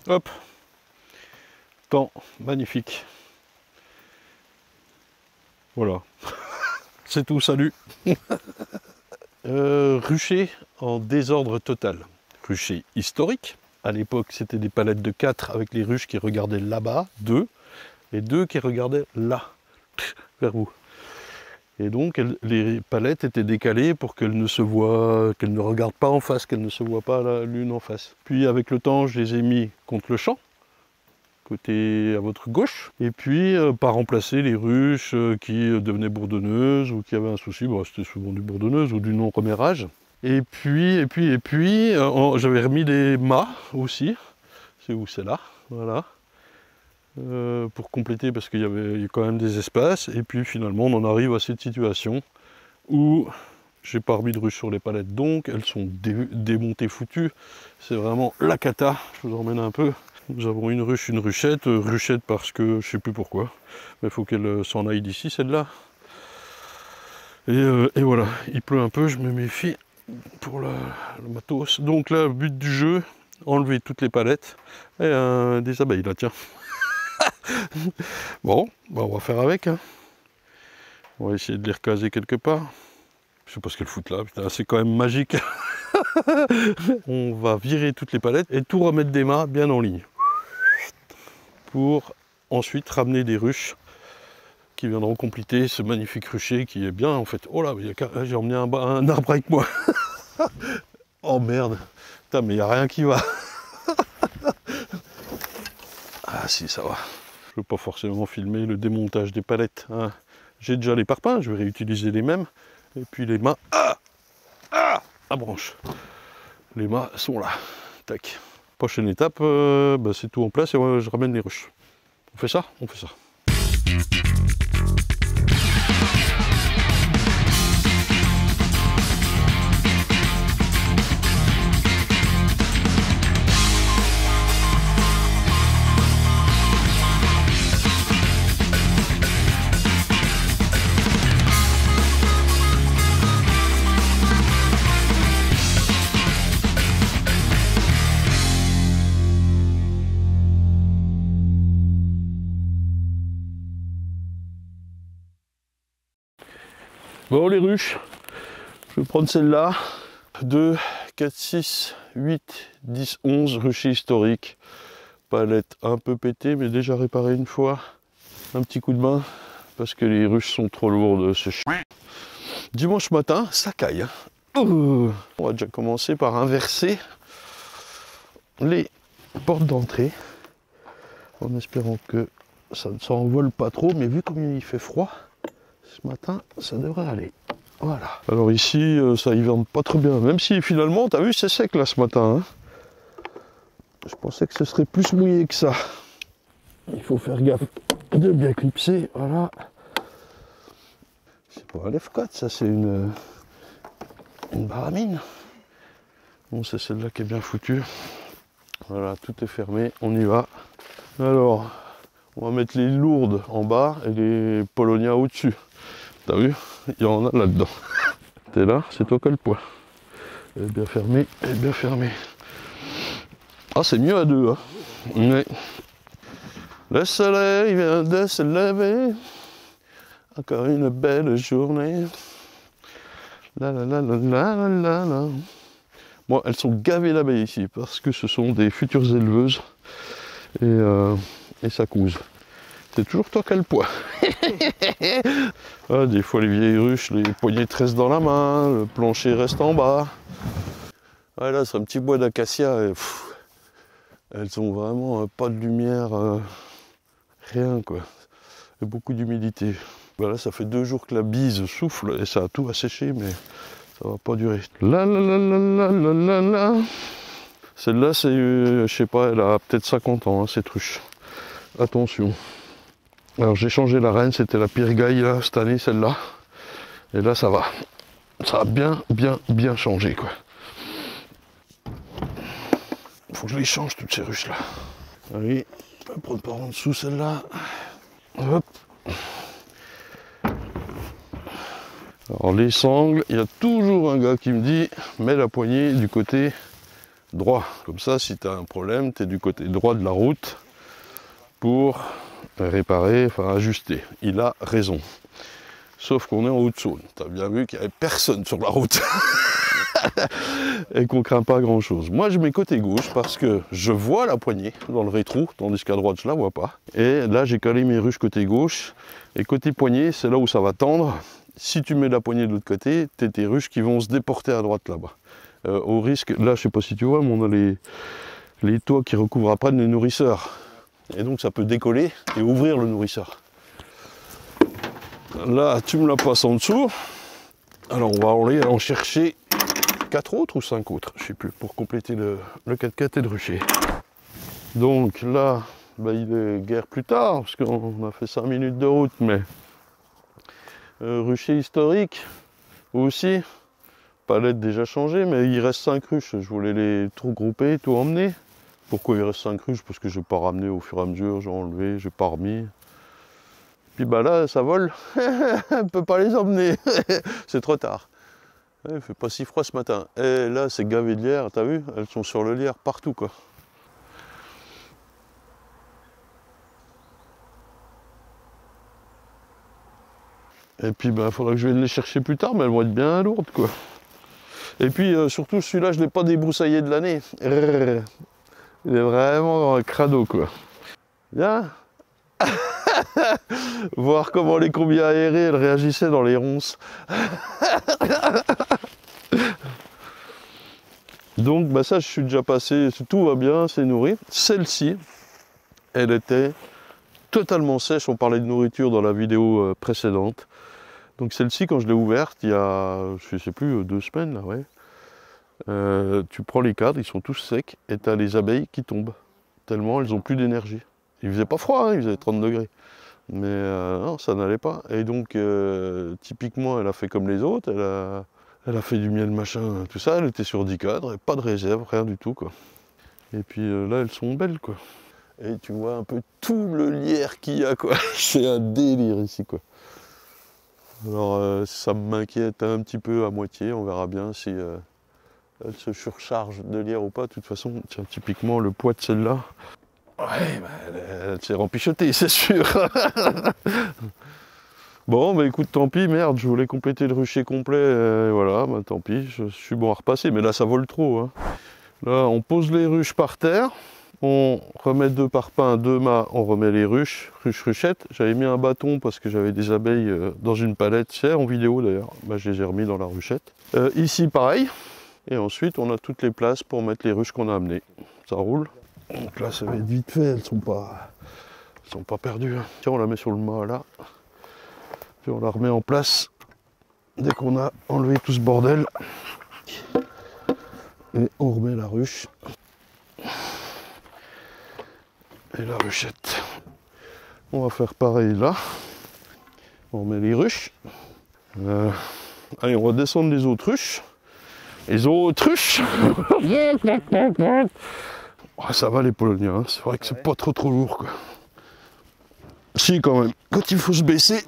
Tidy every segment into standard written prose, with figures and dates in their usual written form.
Hop, temps magnifique. Voilà, c'est tout, salut. Rucher en désordre total. Rucher historique. À l'époque, c'était des palettes de 4 avec les ruches qui regardaient là-bas, 2, et 2 qui regardaient là, vers vous. Et donc, les palettes étaient décalées pour qu'elles ne se voient, qu'elles ne regardent pas en face, qu'elles ne se voient pas l'une en face. Puis, avec le temps, je les ai mis contre le champ, côté à votre gauche, et puis par remplacer les ruches qui devenaient bourdonneuses ou qui avaient un souci, bon, c'était souvent du bourdonneuse ou du non-remérage. Et puis, j'avais remis des mâts aussi, c'est où, c'est là, voilà, pour compléter parce qu'il y avait quand même des espaces. Et puis finalement, on en arrive à cette situation où j'ai pas remis de ruches sur les palettes, donc elles sont démontées, foutues. C'est vraiment la cata, je vous emmène un peu. Nous avons une ruche, une ruchette, ruchette parce que je sais plus pourquoi, mais il faut qu'elle s'en aille d'ici, celle-là. Et voilà, il pleut un peu, je me méfie pour le matos. Donc là, but du jeu, enlever toutes les palettes et des abeilles là, tiens. Bon, bah on va faire avec. Hein. On va essayer de les recaser quelque part. Je sais pas ce qu'elles foutent là, putain, c'est quand même magique. On va virer toutes les palettes et tout remettre des mâts bien en ligne. Pour ensuite ramener des ruches qui viendront compléter ce magnifique rucher qui est bien en fait. Oh là, j'ai emmené un arbre avec moi. Oh merde, putain, mais il n'y a rien qui va. Ah si, ça va. Je ne veux pas forcément filmer le démontage des palettes. Hein. J'ai déjà les parpaings, je vais réutiliser les mêmes. Et puis les mâts, la branche. Les mâts sont là. Tac. Prochaine étape, c'est tout en place et je ramène les ruches. On fait ça? On fait ça. Bon, les ruches, je vais prendre celle-là. 2, 4, 6, 8, 10, 11 ruchers historiques. Palette un peu pétée, mais déjà réparée une fois. Un petit coup de main, parce que les ruches sont trop lourdes, c'est chiant. Dimanche matin, ça caille. Hein. On va déjà commencer par inverser les portes d'entrée. En espérant que ça ne s'envole pas trop, mais vu comme il fait froid, ce matin, ça devrait aller. Voilà. Alors ici, ça hiverne pas très bien. Même si finalement, t'as vu, c'est sec là ce matin. Hein. Je pensais que ce serait plus mouillé que ça. Il faut faire gaffe de bien clipser. Voilà. C'est pas un F4, ça c'est une baramine. Bon, c'est celle-là qui est bien foutue. Voilà, tout est fermé. On y va. Alors, on va mettre les lourdes en bas et les Polonia au-dessus. T'as vu? Il y en a là-dedans. T'es là, c'est toi qui as le poids. Elle est bien fermée, elle est bien fermée. Ah, c'est mieux à deux. Hein. Mais le soleil vient de se lever. Encore une belle journée. La la la la la la la la. Bon, elles sont gavées d'abeilles ici parce que ce sont des futures éleveuses. Et ça couse. C'est toujours toi qui as le poids. Ah, des fois les vieilles ruches, les poignées te restent dans la main, le plancher reste en bas. Ah, là, c'est un petit bois d'acacia. Et, elles ont vraiment pas de lumière, rien quoi. Et beaucoup d'humidité. Voilà, ça fait 2 jours que la bise souffle et ça a tout asséché, mais ça va pas durer. La la la la la la la la. Celle-là, c'est, je sais pas, elle a peut-être 50 ans, hein, cette ruche. Attention. Alors j'ai changé la reine, c'était la pire gaille là, cette année, celle-là. Et là, ça va. Ça a bien changé, quoi. Faut que je les change, toutes ces ruches-là. Allez, on va prendre par en dessous celle-là. Hop. Alors les sangles, il y a toujours un gars qui me dit, mets la poignée du côté droit. Comme ça, si tu as un problème, tu es du côté droit de la route pour réparer, enfin ajuster. Il a raison. Sauf qu'on est en Haute-Saône. Tu as bien vu qu'il n'y avait personne sur la route. Et qu'on craint pas grand chose. Moi je mets côté gauche parce que je vois la poignée dans le rétro, tandis qu'à droite je la vois pas. Et là j'ai calé mes ruches côté gauche. Et côté poignée, c'est là où ça va tendre. Si tu mets la poignée de l'autre côté, t'as tes ruches qui vont se déporter à droite là-bas. Au risque, là je sais pas si tu vois, mais on a les toits qui recouvrent après les nourrisseurs. Et donc ça peut décoller et ouvrir le nourrisseur. Là tu me la passes en dessous. Alors on va aller en chercher 4 autres ou 5 autres, je sais plus, pour compléter le 4x4 et le rucher. Donc là, bah, il est guère plus tard, parce qu'on a fait 5 minutes de route, mais rucher historique aussi, palette déjà changée, mais il reste 5 ruches, je voulais les tout regrouper, tout emmener. Pourquoi il reste 5 ruches? Parce que je n'ai pas ramené au fur et à mesure, j'ai enlevé, j'ai pas remis. Puis bah là, ça vole, on ne peut pas les emmener, c'est trop tard. Il fait pas si froid ce matin. Et là, c'est gavé de lierre, t'as vu? Elles sont sur le lierre partout, quoi. Et puis, il faudra que je vienne les chercher plus tard, mais elles vont être bien lourdes, quoi. Et puis, surtout, celui-là, je ne l'ai pas débroussaillé de l'année. Il est vraiment un crado, quoi. Bien. Voir comment les combis aérés, elles réagissaient dans les ronces. Donc ça je suis déjà passé, tout va bien, c'est nourri. Celle-ci, elle était totalement sèche, on parlait de nourriture dans la vidéo précédente. Donc celle-ci quand je l'ai ouverte il y a, je sais plus, 2 semaines là, ouais. Tu prends les cadres, ils sont tous secs et tu as les abeilles qui tombent. Tellement elles ont plus d'énergie. Il faisait pas froid, hein, il faisait 30 degrés. Mais non, ça n'allait pas. Et donc typiquement elle a fait comme les autres, elle a fait du miel machin, tout ça, elle était sur 10 cadres, et pas de réserve, rien du tout, quoi. Et puis là, elles sont belles, quoi. Et tu vois un peu tout le lierre qu'il y a, quoi. C'est un délire ici, quoi. Alors ça m'inquiète un petit peu à moitié, on verra bien si elle se surcharge de lierre ou pas. De toute façon, tiens, typiquement, le poids de celle-là, ouais, elle s'est rempichotée, c'est sûr. Bon, bah écoute, tant pis, merde, je voulais compléter le rucher complet, voilà, bah tant pis, je suis bon à repasser, mais là ça vole trop, hein. Là, on pose les ruches par terre, on remet 2 parpaings, 2 mâts, on remet les ruchettes. J'avais mis un bâton parce que j'avais des abeilles dans une palette, c'est en vidéo d'ailleurs, bah, je les ai remis dans la ruchette. Ici, pareil, et ensuite on a toutes les places pour mettre les ruches qu'on a amenées. Ça roule. Donc là, ça va être vite fait, elles sont pas perdues, hein. Tiens, on la met sur le mât là. Puis on la remet en place dès qu'on a enlevé tout ce bordel. Et on remet la ruche. Et la ruchette. On va faire pareil là. On remet les ruches. Allez, on va descendre les autres ruches. Les autres ruches. Oh, ça va les Poloniens, hein. C'est vrai que c'est pas trop lourd, quoi. Si, quand même, quand il faut se baisser.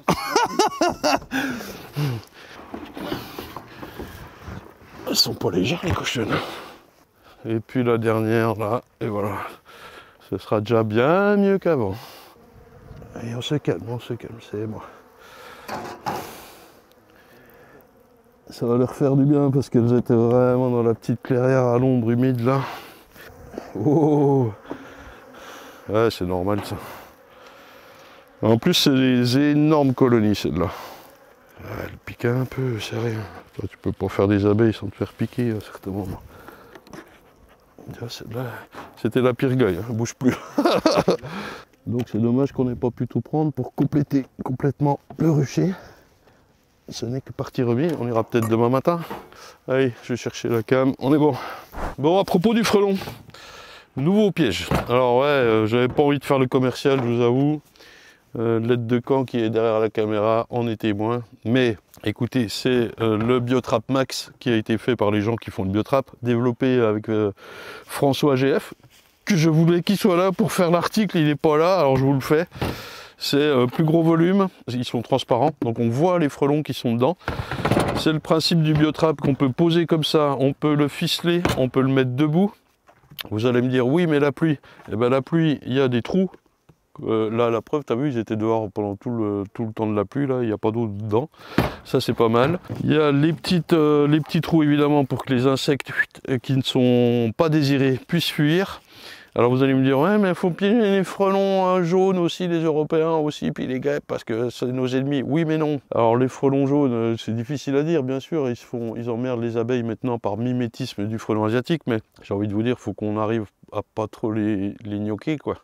Elles sont pas légères, les cochonnes. Et puis la dernière là, et voilà. Ce sera déjà bien mieux qu'avant. Et on se calme, c'est bon. Ça va leur faire du bien parce qu'elles étaient vraiment dans la petite clairière à l'ombre humide là. Oh, ouais, c'est normal ça. En plus, c'est des énormes colonies celles-là. Elle pique un peu, c'est rien. Toi, tu peux pas faire des abeilles sans te faire piquer à certains moments. Celle-là, c'était la pire gueule, hein, elle bouge plus. Donc c'est dommage qu'on n'ait pas pu tout prendre pour compléter complètement le rucher. Ce n'est que partie remise, on ira peut-être demain matin. Allez, je vais chercher la cam, on est bon. Bon, à propos du frelon, nouveau piège. Alors ouais, j'avais pas envie de faire le commercial, je vous avoue. L'aide de camp qui est derrière la caméra en est témoin. Mais écoutez, c'est le Biotrap Max qui a été fait par les gens qui font le Biotrap, développé avec François GF, que je voulais qu'il soit là pour faire l'article, il n'est pas là, alors je vous le fais. C'est plus gros volume, ils sont transparents, donc on voit les frelons qui sont dedans. C'est le principe du Biotrap qu'on peut poser comme ça, on peut le ficeler, on peut le mettre debout. Vous allez me dire, oui, mais la pluie. Eh bien, la pluie, il y a des trous. Là, la preuve, tu as vu, ils étaient dehors pendant tout le temps de la pluie, là, il n'y a pas d'eau dedans. Ça, c'est pas mal. Il y a les petits trous, évidemment, pour que les insectes qui ne sont pas désirés puissent fuir. Alors vous allez me dire, ouais, mais il faut piéger les frelons jaunes aussi, les Européens aussi, puis les guêpes, parce que c'est nos ennemis. Oui, mais non. Alors les frelons jaunes, c'est difficile à dire, bien sûr, ils emmerdent les abeilles maintenant par mimétisme du frelon asiatique, mais j'ai envie de vous dire, il faut qu'on arrive à pas trop les gnoquer, quoi.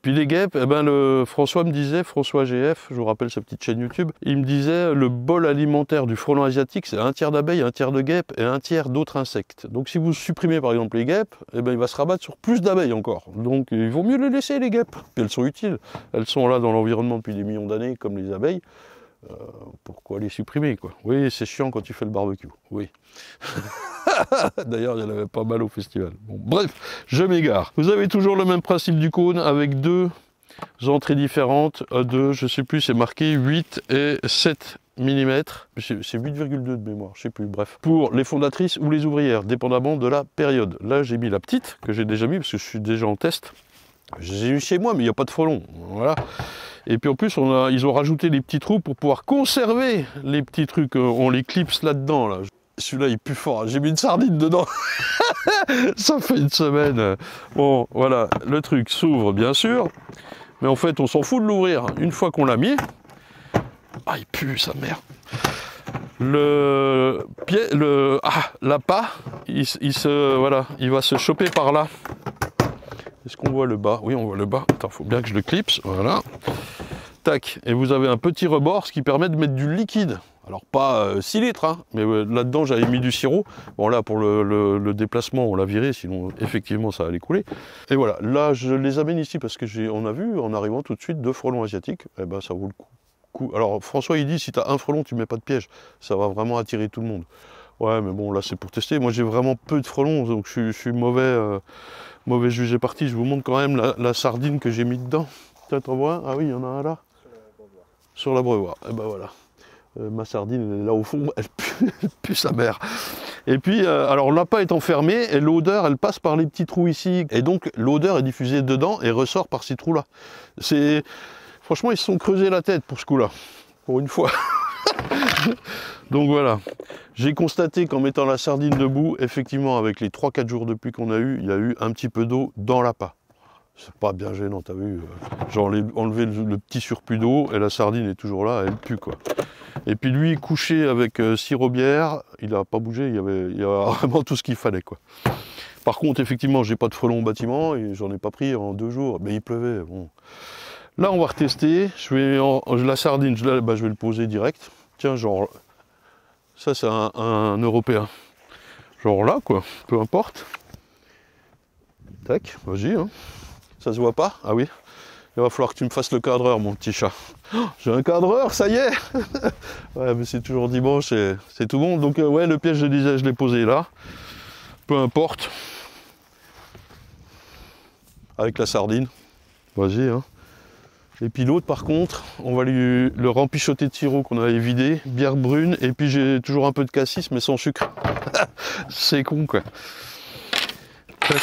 Puis les guêpes, eh ben François me disait, François GF, je vous rappelle sa petite chaîne YouTube, il me disait le bol alimentaire du frelon asiatique, c'est un tiers d'abeilles, un tiers de guêpes et un tiers d'autres insectes. Donc si vous supprimez par exemple les guêpes, eh ben il va se rabattre sur plus d'abeilles encore. Donc il vaut mieux les laisser les guêpes. Puis elles sont utiles, elles sont là dans l'environnement depuis des millions d'années comme les abeilles. Pourquoi les supprimer, quoi? Oui, c'est chiant quand tu fais le barbecue, oui. D'ailleurs, il y en avait pas mal au festival. Bon, bref, je m'égare. Vous avez toujours le même principe du cône avec deux entrées différentes. Je sais plus, c'est marqué 8 et 7 mm. C'est 8,2 de mémoire, je sais plus, bref. Pour les fondatrices ou les ouvrières, dépendamment de la période. Là, j'ai mis la petite, que j'ai déjà mis, parce que je suis déjà en test. J'ai eu chez moi, mais il n'y a pas de frelons. Voilà. Et puis en plus, ils ont rajouté les petits trous pour pouvoir conserver les petits trucs. On les clipse là-dedans. Là. Celui-là, il pue fort. J'ai mis une sardine dedans. Ça fait une semaine. Bon, voilà, le truc s'ouvre, bien sûr. Mais en fait, on s'en fout de l'ouvrir. Une fois qu'on l'a mis... Ah, il pue, sa mère. L'appât, il va se choper par là. Est-ce qu'on voit le bas? Oui, on voit le bas. Attends, faut bien que je le clipse. Voilà. Tac. Et vous avez un petit rebord, ce qui permet de mettre du liquide. Alors pas 6 litres, hein, mais là-dedans j'avais mis du sirop. Bon là pour le déplacement on l'a viré, sinon effectivement ça allait couler. Et voilà, là je les amène ici parce que on a vu en arrivant tout de suite 2 frelons asiatiques. Et ben ça vaut le coup. Alors François il dit si tu as un frelon tu mets pas de piège, ça va vraiment attirer tout le monde. Ouais mais bon là c'est pour tester, moi j'ai vraiment peu de frelons donc je suis mauvais juge parti. Je vous montre quand même la sardine que j'ai mis dedans. Tiens, t'en vois un? Ah oui il y en a un là. Sur l'abreuvoir, et ben voilà. Ma sardine elle est là au fond, elle pue sa mère. Et puis, alors l'appât est enfermé et l'odeur elle passe par les petits trous ici. Et donc l'odeur est diffusée dedans et ressort par ces trous là. Franchement ils se sont creusés la tête pour ce coup là, pour une fois. Donc voilà, j'ai constaté qu'en mettant la sardine debout, effectivement avec les 3-4 jours de pluie qu'on a eu, il y a eu un petit peu d'eau dans l'appât. C'est pas bien gênant, t'as vu, j'ai enlevé le petit surplus d'eau et la sardine est toujours là, elle pue quoi. Et puis lui, couché avec sirobière, il n'a pas bougé, il y avait vraiment tout ce qu'il fallait quoi. Par contre, effectivement, j'ai pas de frelons au bâtiment et j'en ai pas pris en 2 jours, mais il pleuvait, bon. Là, on va retester, la sardine, je vais le poser direct. Tiens, genre, ça c'est un Européen. Genre là quoi, peu importe. Tac, vas-y, hein. Ça se voit pas? Ah oui. Il va falloir que tu me fasses le cadreur, mon petit chat. Oh, j'ai un cadreur, ça y est. Ouais, mais c'est toujours dimanche, c'est tout bon. Donc ouais, le piège, je disais, je l'ai posé là. Peu importe. Avec la sardine. Vas-y, hein. Et puis l'autre, par contre, on va le rempichoter de sirop qu'on avait vidé. Bière brune, et puis j'ai toujours un peu de cassis, mais sans sucre. C'est con, quoi. Tac.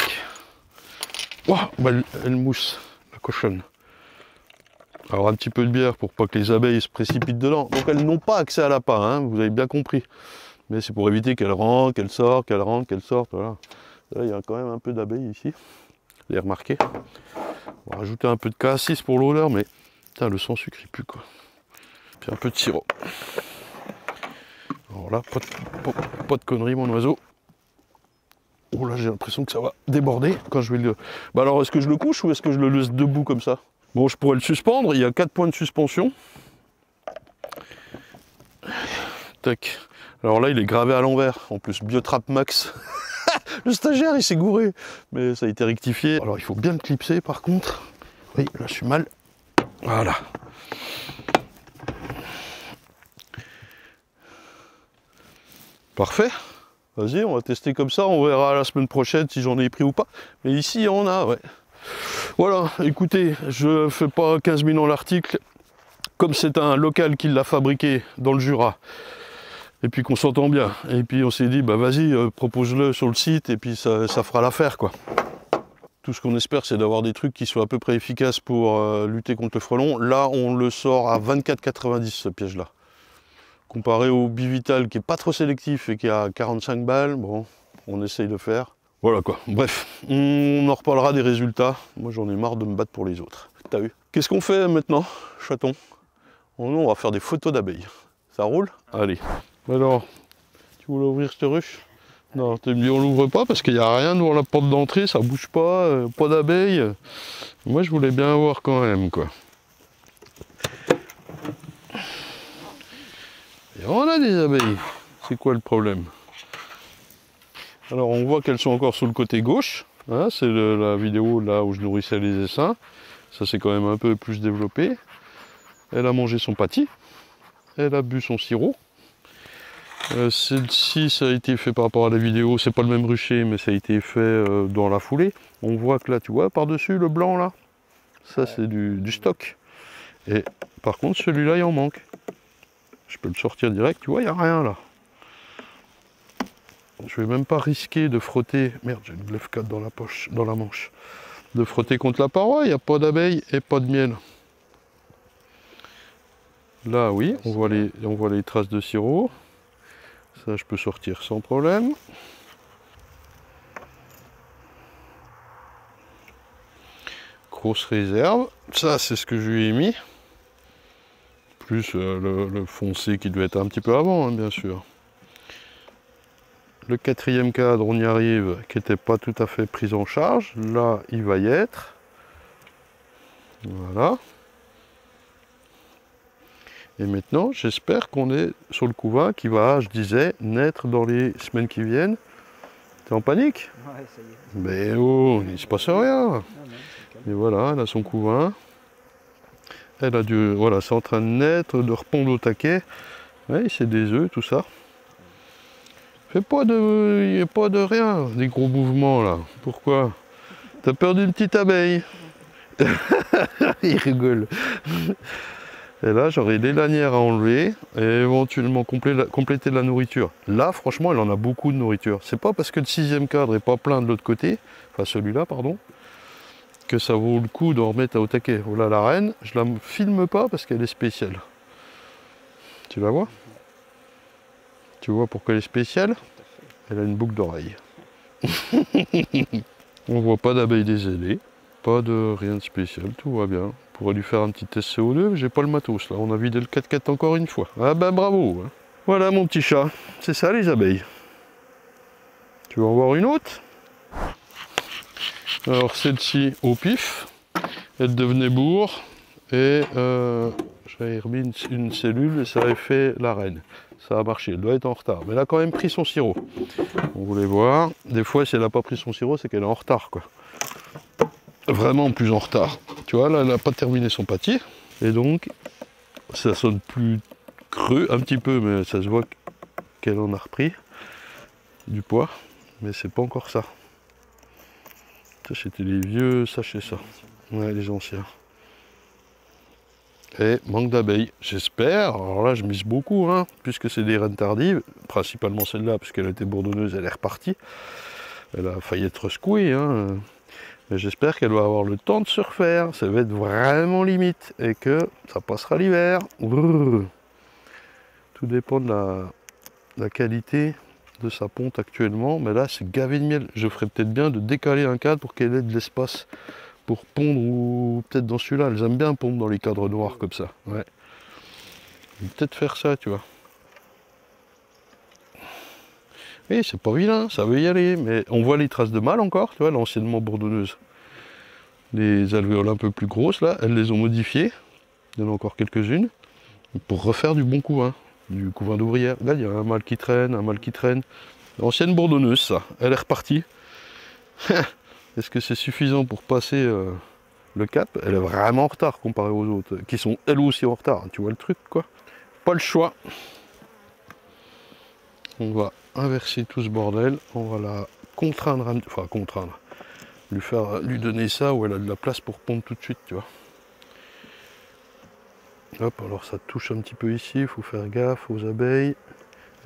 Oh, bah, elle mousse, la cochonne. Alors un petit peu de bière pour pas que les abeilles se précipitent dedans. Donc elles n'ont pas accès à l'appât, hein, vous avez bien compris. Mais c'est pour éviter qu'elles rentrent, qu'elles sortent, qu'elles rentrent, qu'elles sortent. Voilà. Là, il y a quand même un peu d'abeilles ici. Vous l'avez remarqué. On va rajouter un peu de cassis pour l'odeur, mais putain, le sans sucre il pue quoi. Puis un peu de sirop. Alors là, pas de conneries mon oiseau. Oh là, j'ai l'impression que ça va déborder quand je vais le... Bah alors, est-ce que je le couche ou est-ce que je le laisse debout comme ça? Bon, je pourrais le suspendre, il y a 4 points de suspension. Tac. Alors là, il est gravé à l'envers. En plus, Biotrap Max. Le stagiaire, il s'est gouré. Mais ça a été rectifié. Alors, il faut bien le clipser, par contre. Oui, là, je suis mal. Voilà. Parfait. Vas-y, on va tester comme ça, on verra la semaine prochaine si j'en ai pris ou pas. Mais ici, on a, ouais. Voilà, écoutez, je fais pas 15 000 ans l'article. Comme c'est un local qui l'a fabriqué dans le Jura, et puis qu'on s'entend bien. Et puis on s'est dit, bah vas-y, propose-le sur le site, et puis ça fera l'affaire, quoi. Tout ce qu'on espère, c'est d'avoir des trucs qui soient à peu près efficaces pour lutter contre le frelon. Là, on le sort à 24,90 ce piège-là. Comparé au Bivital qui est pas trop sélectif et qui a 45 balles, bon, on essaye de faire. Voilà quoi. Bref, on en reparlera des résultats. Moi, j'en ai marre de me battre pour les autres. T'as vu? Qu'est-ce qu'on fait maintenant, chaton? Oh non, on va faire des photos d'abeilles. Ça roule? Allez. Alors, tu voulais ouvrir cette ruche? Non, t'es mieux on l'ouvre pas parce qu'il n'y a rien devant la porte d'entrée, ça bouge pas, pas d'abeilles. Moi je voulais bien voir quand même quoi. Et on a des abeilles. C'est quoi le problème? Alors on voit qu'elles sont encore sur le côté gauche. Hein, c'est la vidéo là où je nourrissais les essaims. Ça c'est quand même un peu plus développé. Elle a mangé son pâtis. Elle a bu son sirop. Celle-ci, ça a été fait par rapport à la vidéo, c'est pas le même rucher, mais ça a été fait dans la foulée. On voit que là, tu vois, par-dessus, le blanc, là, ça, c'est du stock. Et par contre, celui-là, il en manque. Je peux le sortir direct, tu vois, il n'y a rien, là. Je vais même pas risquer de frotter... Merde, j'ai une glaive 4 dans la poche, dans la manche. De frotter contre la paroi, il n'y a pas d'abeilles et pas de miel. Là, oui, on voit les traces de sirop. Ça, je peux sortir sans problème. Grosse réserve. Ça, c'est ce que je lui ai mis. Plus le foncé qui devait être un petit peu avant, hein, bien sûr. Le quatrième cadre, on y arrive, qui n'était pas tout à fait pris en charge. Là, il va y être. Voilà. Et maintenant, j'espère qu'on est sur le couvain qui va, je disais, naître dans les semaines qui viennent. T'es en panique? Ouais, ça y est. Mais oh, il ne se passe rien. Non, non, Et voilà, elle a son couvain. Elle a dû, voilà, c'est en train de naître, de repondre au taquet. Oui, c'est des œufs, tout ça. Il n'y a pas de rien, des gros mouvements là. Pourquoi? T'as peur d'une petite abeille? Il rigole. Et là, j'aurai des lanières à enlever et éventuellement compléter de la nourriture. Là, franchement, elle en a beaucoup de nourriture. C'est pas parce que le sixième cadre est pas plein de l'autre côté, enfin celui-là, pardon, que ça vaut le coup d'en remettre au taquet. Voilà la reine, je la filme pas parce qu'elle est spéciale. Tu la vois? Tu vois pourquoi elle est spéciale? Elle a une boucle d'oreille. On voit pas d'abeilles dézélées, pas de rien de spécial, tout va bien. On pourrait lui faire un petit test CO2, mais j'ai pas le matos là. On a vidé le 4x4 encore une fois. Ah ben bravo. Hein. Voilà mon petit chat, c'est ça les abeilles. Tu veux en voir une autre? Alors celle-ci au pif, elle devenait bourre et j'avais remis une cellule et ça avait fait la reine. Ça a marché, elle doit être en retard. Mais elle a quand même pris son sirop. On voulait voir. Des fois, si elle n'a pas pris son sirop, c'est qu'elle est en retard, quoi. Vraiment plus en retard. Tu vois, là, elle n'a pas terminé son pâtis. Et donc, ça sonne plus creux, un petit peu, mais ça se voit qu'elle en a repris du poids. Mais c'est pas encore ça. Ça, c'était les vieux sachets, ça. Ouais, les anciens. Et manque d'abeilles, j'espère. Alors là, je mise beaucoup, hein, puisque c'est des reines tardives, principalement celle-là, puisqu'elle a été bourdonneuse, elle est repartie. Elle a failli être secouée, hein. Mais j'espère qu'elle va avoir le temps de se refaire. Ça va être vraiment limite et que ça passera l'hiver. Tout dépend de la qualité de sa ponte actuellement. Mais là, c'est gavé de miel. Je ferais peut-être bien de décaler un cadre pour qu'elle ait de l'espace pour pondre, ou peut-être dans celui-là, elles aiment bien pondre dans les cadres noirs comme ça. Ouais. Je vais peut-être faire ça, tu vois. Oui, c'est pas vilain, ça veut y aller, mais on voit les traces de mâle encore, tu vois, l'anciennement bourdonneuse. Les alvéoles un peu plus grosses, là, elles les ont modifiées. Il y en a encore quelques-unes. Pour refaire du bon couvain, du couvain d'ouvrière. Là, il y a un mâle qui traîne, un mâle qui traîne. L'ancienne bourdonneuse, ça, elle est repartie. Est-ce que c'est suffisant pour passer le cap? Elle est vraiment en retard comparée aux autres, qui sont elles aussi en retard. Tu vois le truc, quoi. Pas le choix. On va inverser tout ce bordel. On va la contraindre, enfin contraindre. Lui donner ça où elle a de la place pour pondre tout de suite, tu vois. Hop, alors ça touche un petit peu ici. Il faut faire gaffe aux abeilles.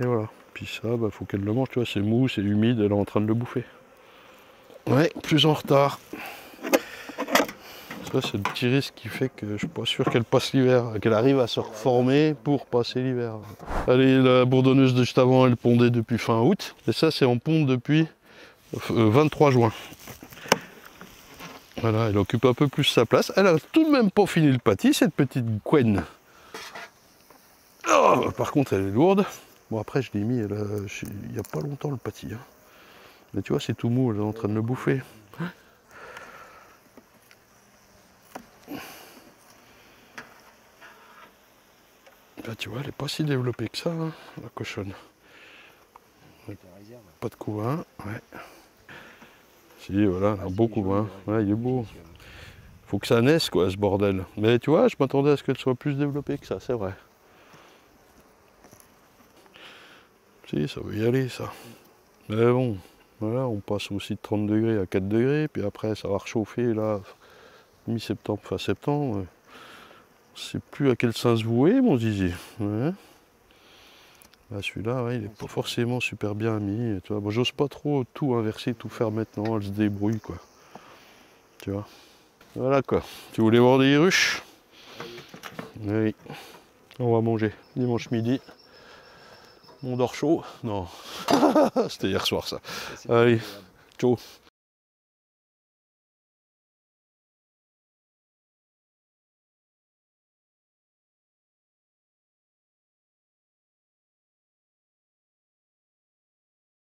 Et voilà. Puis ça, bah, faut qu'elle le mange, tu vois, c'est mou, c'est humide, elle est en train de le bouffer. Ouais, plus en retard. Ça, c'est le petit risque qui fait que je suis pas sûr qu'elle passe l'hiver, qu'elle arrive à se reformer pour passer l'hiver. Allez, la bourdonneuse de juste avant, elle pondait depuis fin août. Et ça, c'est en ponde depuis 23 juin. Voilà, elle occupe un peu plus sa place. Elle a tout de même pas fini le pâtis, cette petite Gwen. Oh, par contre, elle est lourde. Bon, après, je l'ai mis il n'y a pas longtemps, le pâtis. Hein. Mais tu vois, c'est tout mou, elle est en train de le bouffer. Là, tu vois, elle n'est pas si développée que ça, hein, la cochonne. Pas de couvain, ouais. Si, voilà, un beau couvain. Ouais, il est beau. Faut que ça naisse, quoi, ce bordel. Mais tu vois, je m'attendais à ce qu'elle soit plus développée que ça, c'est vrai. Si, ça veut y aller, ça. Mais bon, voilà, on passe aussi de 30 degrés à 4 degrés, puis après, ça va réchauffer, là, mi-septembre, fin septembre. Je sais plus à quel sens vouer, mon zizi. Ouais. Bah, celui-là, ouais, il n'est pas forcément super bien mis. Tu vois, bon, j'ose pas trop tout inverser, tout faire maintenant, elle se débrouille, quoi. Tu vois. Voilà, quoi. Tu voulais voir des ruches? Oui. On va manger dimanche midi. On dort chaud? Non. C'était hier soir, ça. Allez, ciao.